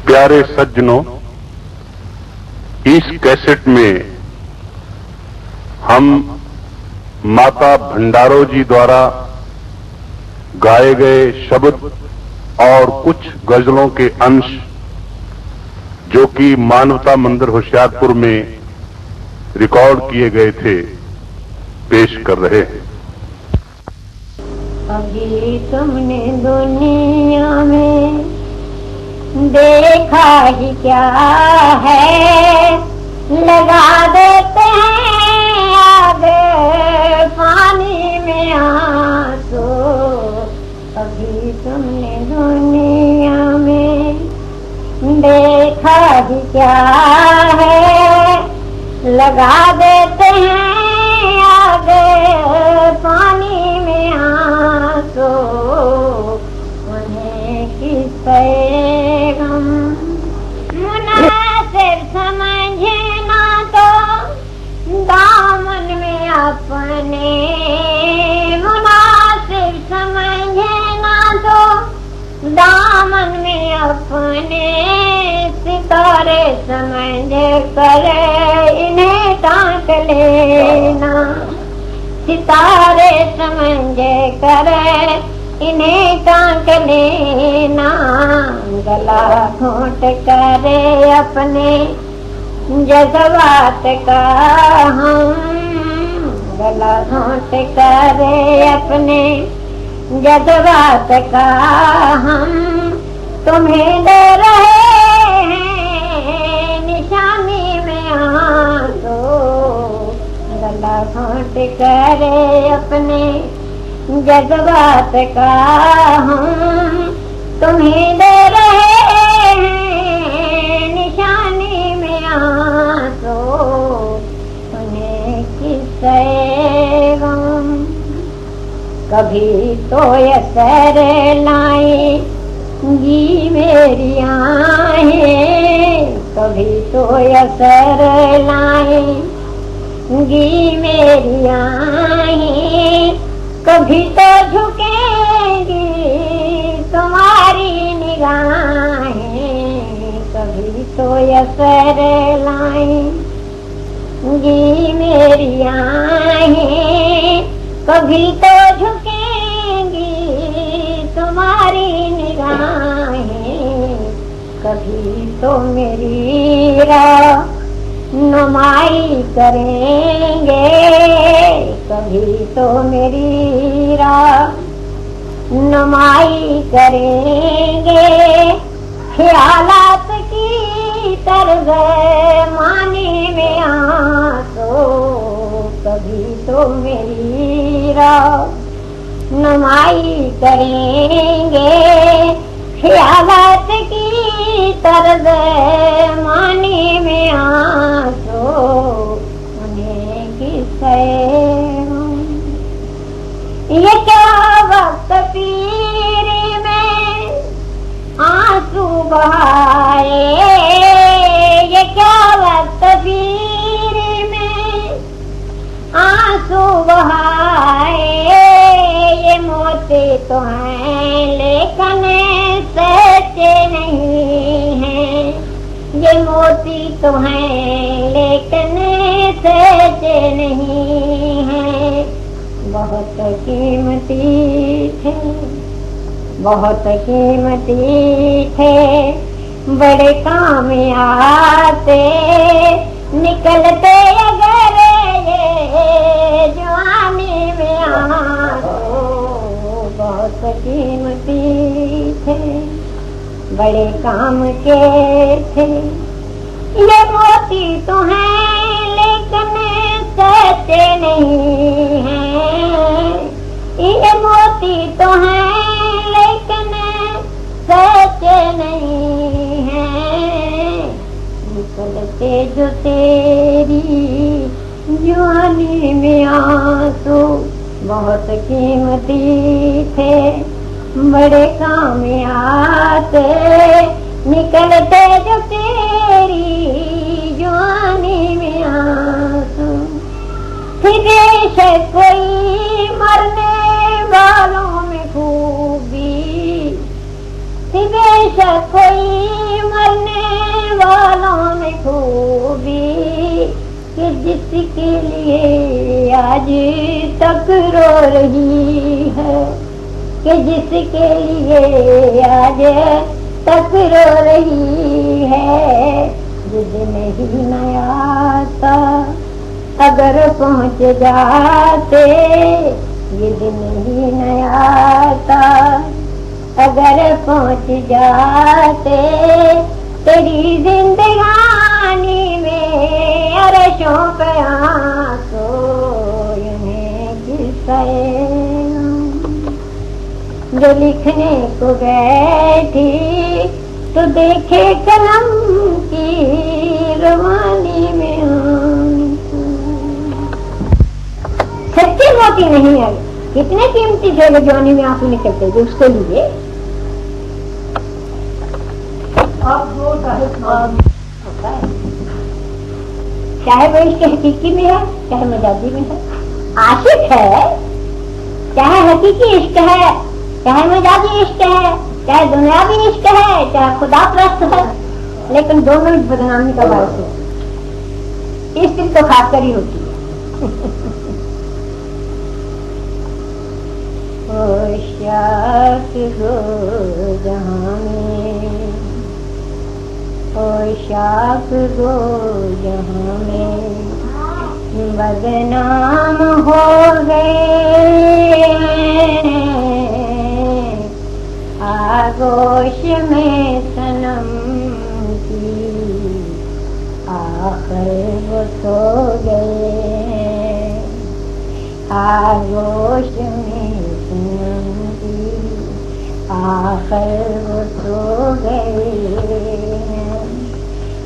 प्यारे सज्जनों, इस कैसेट में हम माता भंडारो जी द्वारा गाए गए शब्द और कुछ गजलों के अंश जो कि मानवता मंदिर होशियारपुर में रिकॉर्ड किए गए थे, पेश कर रहे हैं। अभी तुमने दुनिया में देखा ही क्या है, लगा देते हैं आग पानी में आंसू। अभी तुमने दुनिया में देखा ही क्या है, लगा देते हैं आग पानी में आंसू। उन्हें किससे गम मुनासिब समझे ना तो दामन में अपने, मुनासिब समझे ना तो दामन में अपने, सितारे समझ कर इन्हें टांक लेना, सितारे समझ कर इन्हें टांक लेना। गला घोंट करे अपने जज्बात का हम, गला घोंट करे अपने जज्बात का हम, तुम्हें दे रहे हैं निशानी में आंसू। गला घोंट करे अपने जज्बात का हम, तुम्हें दे रहे हैं निशानी में आंसू। उन्हें किससे गम कभी तो ये सैर लाएंगी मेरी आहें, कभी तो ये सैर लाएंगी मेरी आहें, कभी तो झुकेंगी तुम्हारी निगाहें, कभी तो ये सैर लाएंगी मेरी आहें, कभी तो झुकेंगी तुम्हारी निगाहें, कभी तो मेरी राह नुमाई करेंगे, कभी तो मेरी राह नुमाई करेंगे। ख्यालात की तर्जमानी में आंसू, कभी तो मेरी राह नुमाई करेंगे। ख्यालात की तर्जमानी में आंसू। उन्हें किससे ये क्या वक्त पीरी में आंसू बहाए, ये क्या वक्त पीरी में आंसू बहाए। ये मोती तो हैं लेकिन सच्चे नहीं हैं, ये मोती तो हैं लेकिन सच्चे नहीं हैं। बहुत कीमती थे, बहुत कीमती थे, बड़े काम आते, निकलते अगर ये जवानी में आंसू। बहुत कीमती थे, बड़े काम के थे, ये मोती तो हैं लेकिन सच्चे नहीं हैं, ये मोती तो हैं लेकिन सच्चे नहीं हैं। निकलते जो तेरी जवानी में आंसू, बहुत कीमती थे, बड़े काम आते, निकलते जो तेरी जवानी में आंसू। बेशक कोई मरने वालों में खूबी, बेशक कोई मरने خوبی کہ جس کے لیے آج تک رو رہی ہے، کہ جس کے لیے آج تک رو رہی ہے، جس نہیں نیا تھا اگر پہنچ جاتے، یہ دن ہی نیا تھا اگر پہنچ جاتے، تیری زندگانی میں عرشوں پہ آنسو انہیں قصہ جو لکھنے کو بیٹھی تو دیکھے قلم کی روانی میں آنسو۔ سچے موتی نہیں آئے، کتنے قیمتی تھے وہ جوانی میں آنسو نکلتے تھے اس کے لیے۔ چاہے وہ عشق حقیقی میں ہے چاہے مجازی میں ہے، عاشق ہے چاہے حقیقی عشق ہے چاہے مجازی عشق ہے چاہے دنیاوی عشق ہے چاہے خدا پرست ہے، لیکن دونوں بدنامی کا باعث ہے، اس دل تو خاص کر ہی ہوتی ہے۔ ہوشیار دو جہاں میں، ہوشیار دو جہاں میں بدنام ہو گئے، آغوش میں صنم کی آخر وہ سو گئے، آغوش میں صنم کی آخر وہ سو گئے،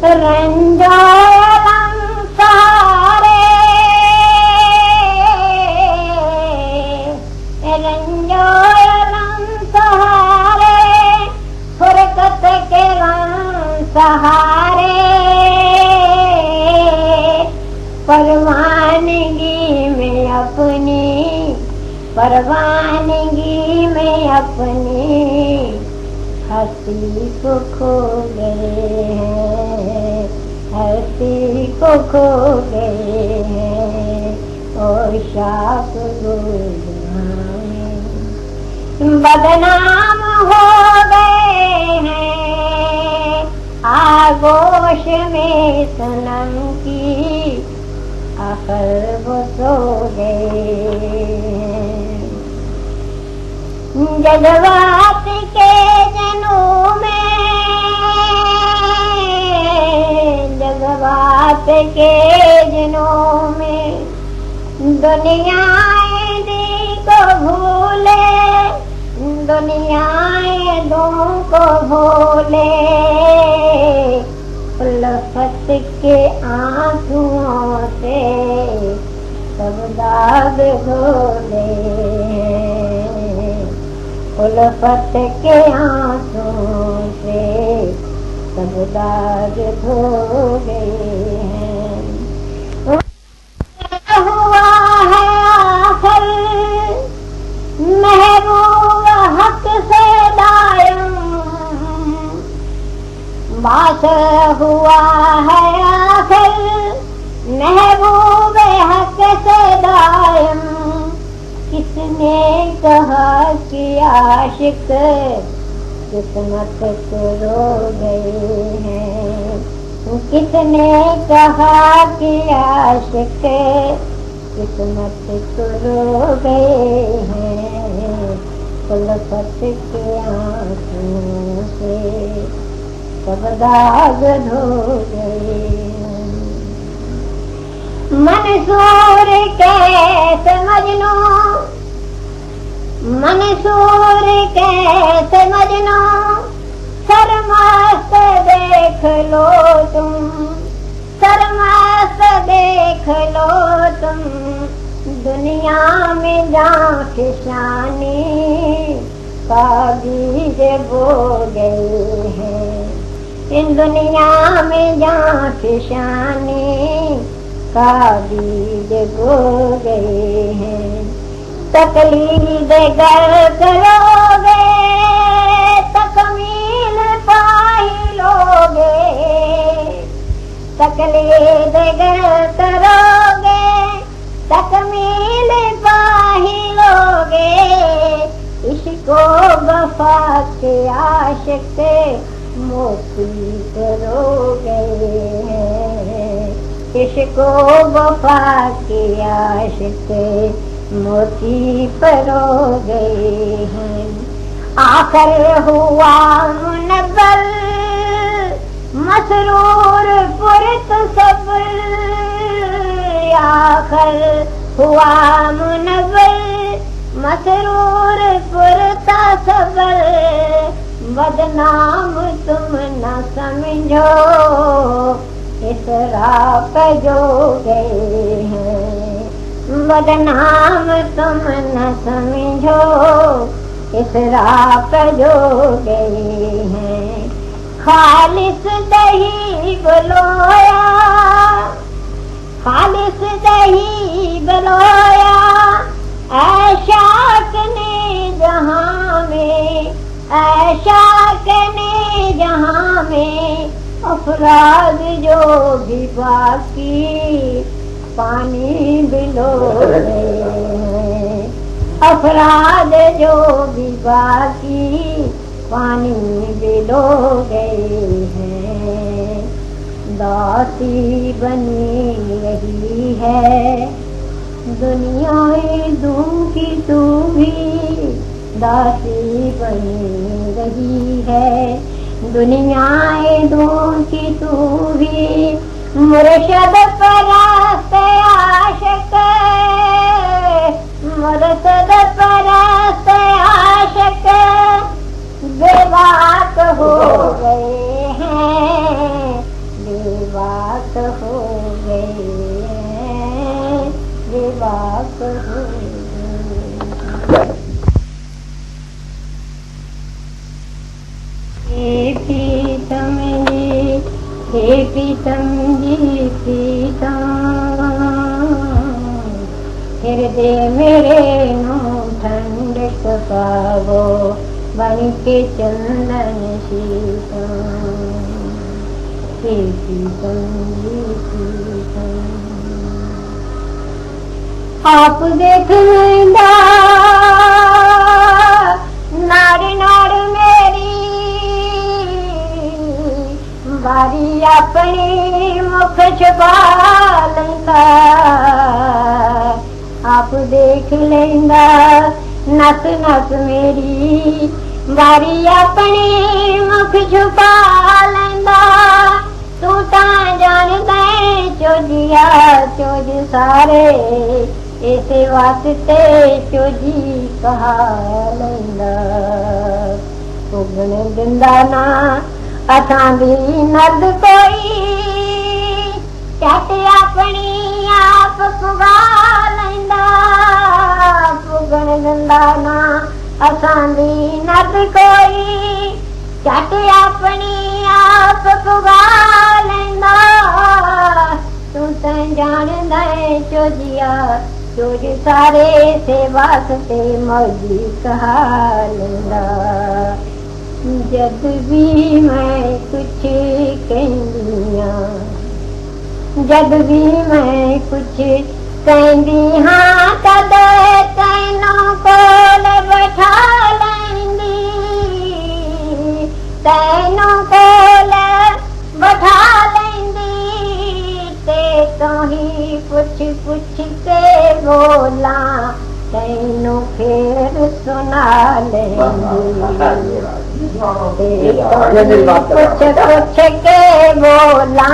رنجو علم سارے، رنجو علم سہارے، فرقت کے غم سہارے، پروانگی میں اپنی، پروانگی میں اپنی ہستی کو کھو گئے ہیں، ہستی کو کھو گئے ہیں، اور شاپ دو جہاں میں بدنام ہو گئے ہیں، آغوش میں صنم کی آخر وہ سو گئے ہیں، جذبات کے جنوں میں، جذبات کے جنوں میں دنیا دی کو بھولے، دنیا دوں کو بھولے، الفت کے آنسوؤں سے سب داغ دھولے، الفت کے آنسوؤں سے سب داغ دھو گئے ہیں، ہوا ہے آخر محبوب حق سے دائم، باس ہوا ہے آخر محبوب حق سے دائم، کس نے کہا کہ عاشق قسمت کو رو گئے ہیں، کس نے کہا کہ عاشق قسمت کو رو گئے ہیں، الفت کے آنسوؤں سے سب داغ دھو گئے، منصور کیسے مجنوں، منصور کیسے مجنوں، سرمست دیکھ لو تم، سرمست دیکھ لو تم، دنیا میں جان فشانی کا بیج بو گئے ہیں، ان دنیا میں جان فشانی کا بیج بو گئے ہیں، تقلید گر کرو گے تکمیل پا ہی لو گے، आशिक मोती करो गए हैं, किसको वफा के आशिक मोती परो गए हैं। आखिर हुआ मुनव्वर मसरूर पुरत सब्र, आखिर हुआ मुनव्वर मसरूर पुरता सब्र, बदनाम तुम न समझो इस राह पे जो गए हैं, बदनाम तुम न समझो इस राह पे जो गए हैं। खालिस दही बलोया, खालिस दही बलोया ऐशाक ने जहां में, ऐशाक ने जहां में, अफराद जो भी बाकी पानी बिलो गए हैं, अफराद जो भी बाकी पानी बिलो गए हैं। दासी बनी रही है दुनियाएं दूं की तू भी, दासी बनी रही है दुनियाएं दूं की तू भी, मुर्शद परस्त आशिक, मुर्शद परस्त आशिक बेबाक हो गए हैं, बेबाक हो गए हैं, बेबाक हो गए। हे प्रीतम जी, हे प्रीतम जी प्रीतम, हृदय मेरे नो ठंडक पावो बन के चंदन शीतम, हे प्रीतम जी प्रीतम। आप देख लेंदा नाड़ नाड़ मेरी, बारी अपनी मुख छुपा लेंदा, आप देख लेंदा नस नस मेरी, बारी अपनी मुख छुपा लेंदा, तू तां जानदा चोजिया चोज सारे, इसे वास्ते चोजी कहा लेंदा, उगण दिंदा ना असां दी नद कोई, झट अपनी आप पुगा लेंदा, पुगण दिंदा ना असां दी नद कोई, झट अपनी आप पुगा लेंदा, तू तां जानदा चोजिया चोज सारे, से वास्ते मौजी कहा लेंदा। जद भी मैं कुछ कहंदियां, जद भी मैं कुछ कहंदी हाँ, तद तैनों कोल बैठा लैंदी, तैनों कोल बैठा लैंदी, ते तो ही पुछ पुछ के बोला, तैनों फिर सुना लेंदी, कुछ कुछ के बोला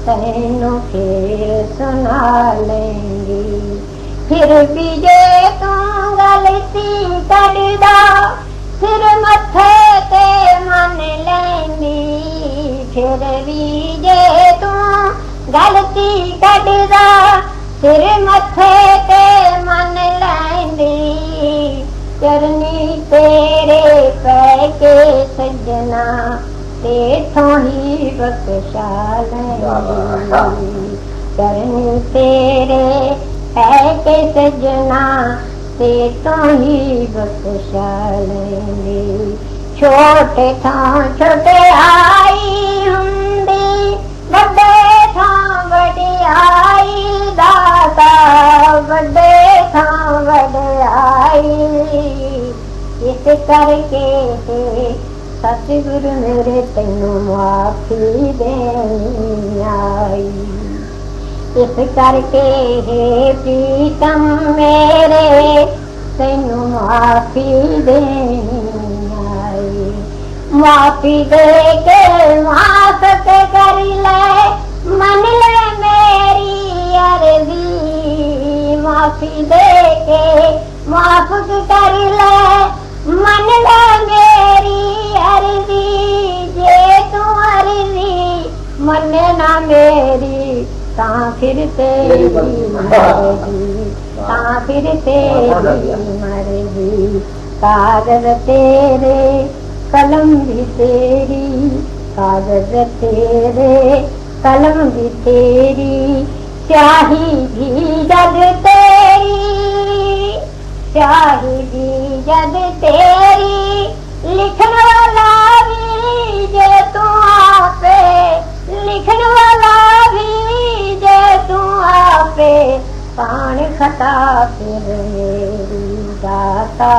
तैनों फिर सुना लेंगी, फिर भी जे तू गलती करदा सिर मथे ते मन लेंगी, फिर भी जे तू गलती करदा सिर मथे ते मन लेंदी, चरनी तेरे पै के सजना, तेथों ही बख्शा लेंगी, चरनी तेरे पै के सजना, तेथों ही बख्शा लेंगी। छोटे थां छोटे आई हुंदी, बड़े थां वडियाई दाता, बड़े थां वडियाई, इस करके सतगुरु मेरे तैनू माफी देनी आई। इस करके हे प्रीतम मेरे तैनू माफी देनी आई। माफी दे के माफ कर ले, मन ले मेरी अर्जी। माफी दे के माफ कर ले, मन ले मेरी अर्जी। जे तू अर्जी मन ना मेरी, तां फिर तेरी मर्जी, तां फिर तेरी मर्जी। कागज तेरे कलम भी तेरी, कागज तेरे कलम भी तेरी, स्याही भी जग तेरी, स्याही भी जग तेरी। लिखन वाला भी जे तू आपे, लिखन वाला भी जे तू आपे। ताण खता फिर मेरी दाता,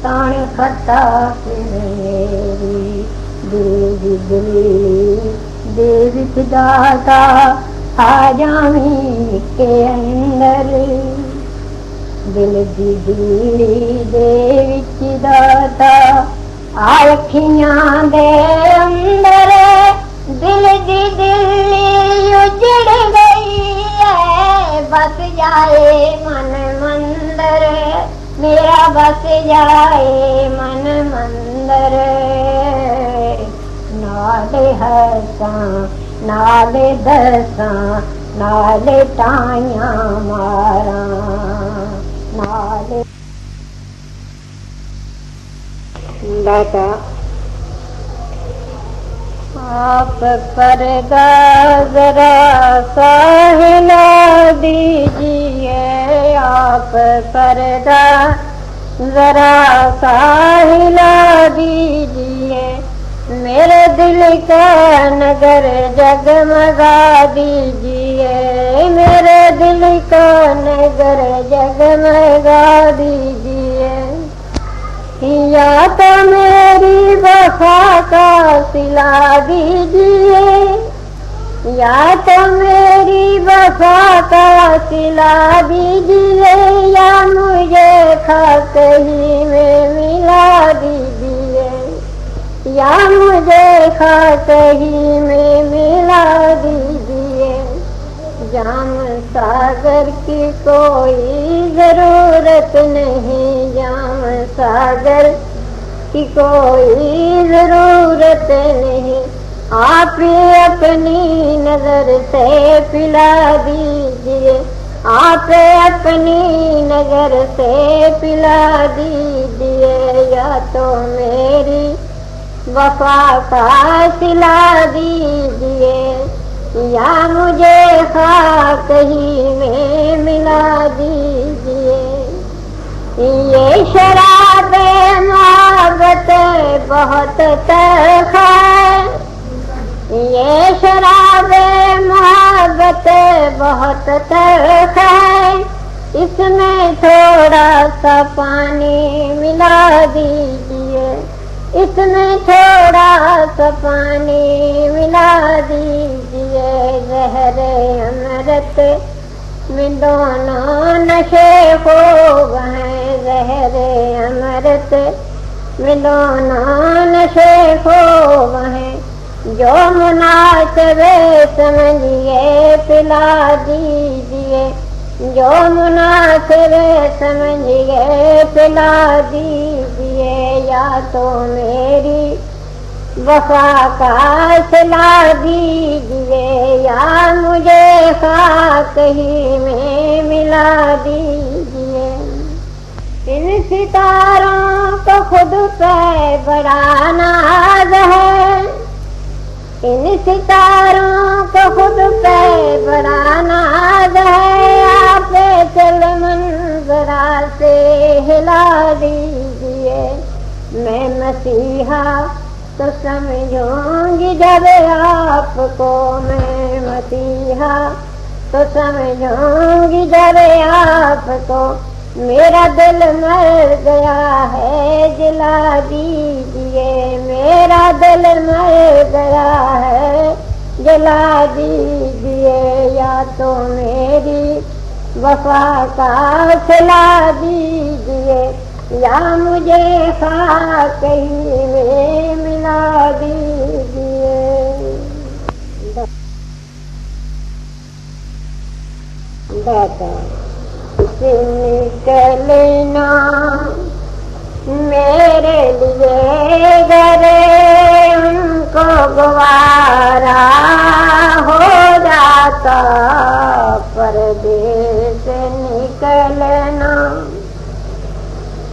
ताण खता फिर मेरी। देवी दिल्ली देवी दाता, आ जावी के अंदर। दिल दी दिल्ली दे विच दाता, आ अखियां दे अंदर। दिल दी दिल्ली उजड़ गई है, बस जाए मन मंदर। मेरा बस जाए मन मंदर। नाले हसां नाले दसां, नाले टाइयां मारां, नाले। दाता आप पर्दा जरा सा हिला दीजिए, आप पर्दा जरा सा हिला दीजिए। मेरे दिल का नगर जगमगा दीजिए, मेरे दिल का नगर जगमगा दीजिए। या तो मेरी वफा का सिला दीजिए, या तो मेरी वफा का सिला दीजिए। या मुझे खाकही में मिला दीजिए, या मुझे खाकही में मिला दीजिए। जाम सागर की कोई जरूरत नहीं, जाम सागर की कोई जरूरत नहीं। आप अपनी नजर से पिला दीजिए, आप अपनी नजर से पिला दीजिए। या तो मेरी वफा का सिला दीजिए, या मुझे खाकही में मिला दीजिए। ये शराब मोहब्बत बहुत तल्ख है, ये शराब मोहब्बत बहुत तल्ख है। इसमें थोड़ा सा पानी मिला दीजिए, इसमें थोड़ा सा पानी मिला दीजिए। ज़हरे अमृत में दोनों नशे खूब हैं, ज़हरे अमृत में दोनों नशे खूब हैं। जो मुनासिबे समझिए पिला दीजिए, जो मुनासिबे समझिए पिला दीजिए। या तो मेरी वफा का सिला दीजिए, या मुझे खाकही में मिला दीजिए। इन सितारों को खुद पे बड़ा नाज है, इन सितारों को खुद पे बड़ा नाज है। आप चल मंजरा से हिला दीजिए, मैं मसीहा तो समझूंगी जब आपको, मैं मसीहा तो समझूंगी जब आपको। मेरा दिल मर गया है जला दीजिए, मेरा کلر مر گیا ہے، جلا دیجیے یا تو میری وفا کا سلا دیجیے، یا مجھے خاک ہی میں ملا دیجیے۔ دادا سے نکلنا میرے لیے گر ان کو گوارا ہو جاتا، پردیس سے نکلنا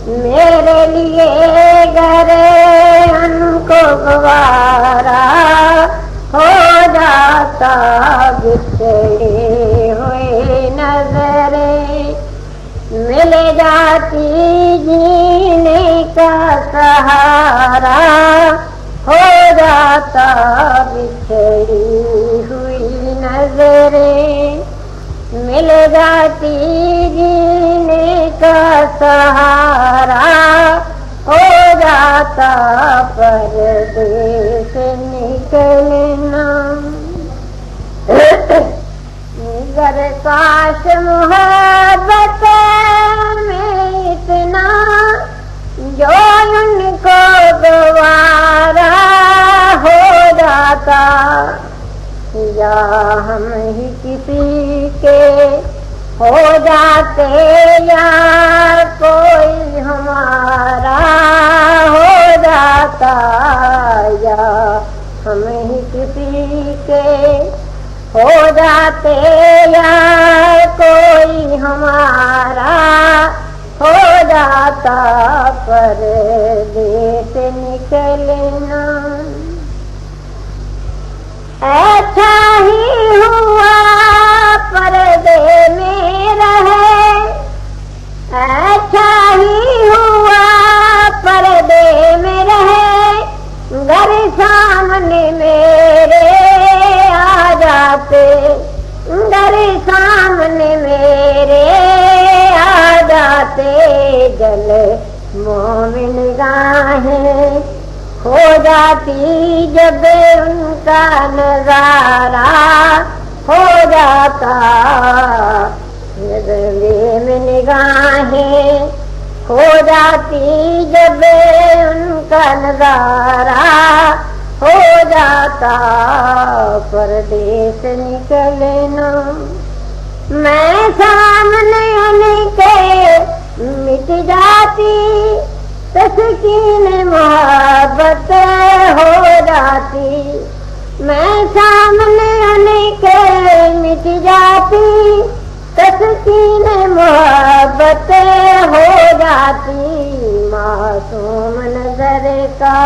میرے لیے گر ان کو گوارا ہو جاتا، بچھڑی ہوئی نظریں مل جاتی، جینے کا سہارا ہو جاتا، بچھڑی ہوئی نظریں مل جاتی، جینے کا سہارا ہو جاتا، پردیس نکلنا گر کاش محبت میں اتنا جو ان کو گوارا ہو جاتا، یا ہم ہی کسی کے ہو جاتے، یا کوئی ہمارا ہو جاتا، یا ہم ہی کسی کے ہو جاتے، یا کوئی ہمارا ہو جاتا، پردیس نکلنا اچھا ہی ہوا پردے میں رہے، اچھا ہی ہوا پردے میں رہے، گھر سامنے میرے آ جاتے، گھر سامنے میرے آ جاتے، جل مومن نگاہیں ہو جاتی، جب ان کا نظارہ ہو جاتا، نظرے میں نگاہیں ہو جاتی، جب ان کا نظارہ ہو جاتا، پردیس نکلنا میں سامنے ان کے مٹ جاتی، تسکین محبت ہو جاتی، میں سامنے ان کے مٹ جاتی، تسکین محبت ہو جاتی، معصوم نظر کا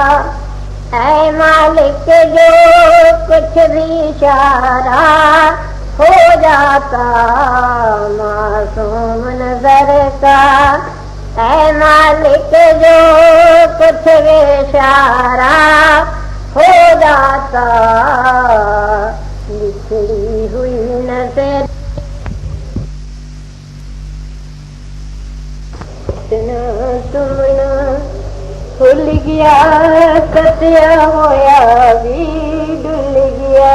اے مالک جو کچھ بھی اشارہ ہو جاتا، معصوم نظر کا اے مالک جو کچھ بھی اشارہ ہو جاتا، بچھڑی ہوئی نظر اتنا تمنا بھول گیا، کتیا ہویا بھی ڈل گیا،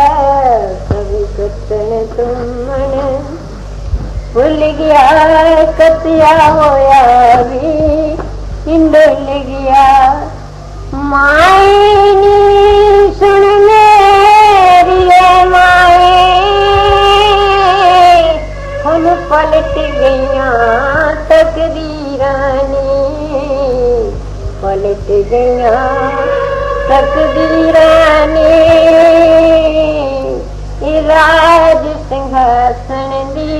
سب کتن تمن بھول گیا، کتیا ہویا بھی ڈل گیا، مائیں نی سن میری مائیں ہن پلٹ گئیاں تقدیراں، پلٹ گئیاں تقدیراں، راج سنگھاسن دی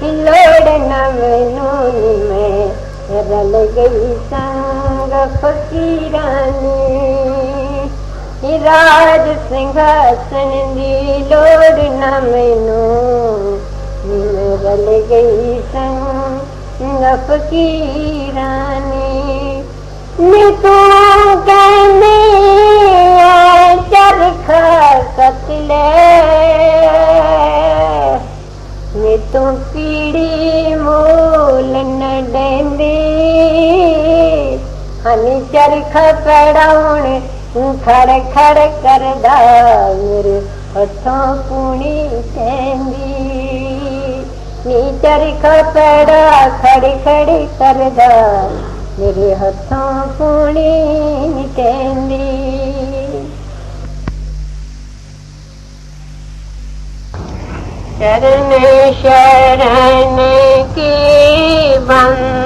لوڑ نہ مینوں، میں رل گئی سنگ فقیراں، راج سنگھاسن دی لوڑ نہ مینوں، میں رل گئی سنگ فقیراں، نی تو کہندی چرخا قتلے، نی تو پیڑی مول نہ ڈیندی، ہنی چرخا پڑاؤن खड़ खड़ करदा मेरे हथों पूनी कहंदी नी चरखा पैड़ा खड़ी खड़ी करदा मेरे हथों पूनी कहंदी शरण शरण की बंद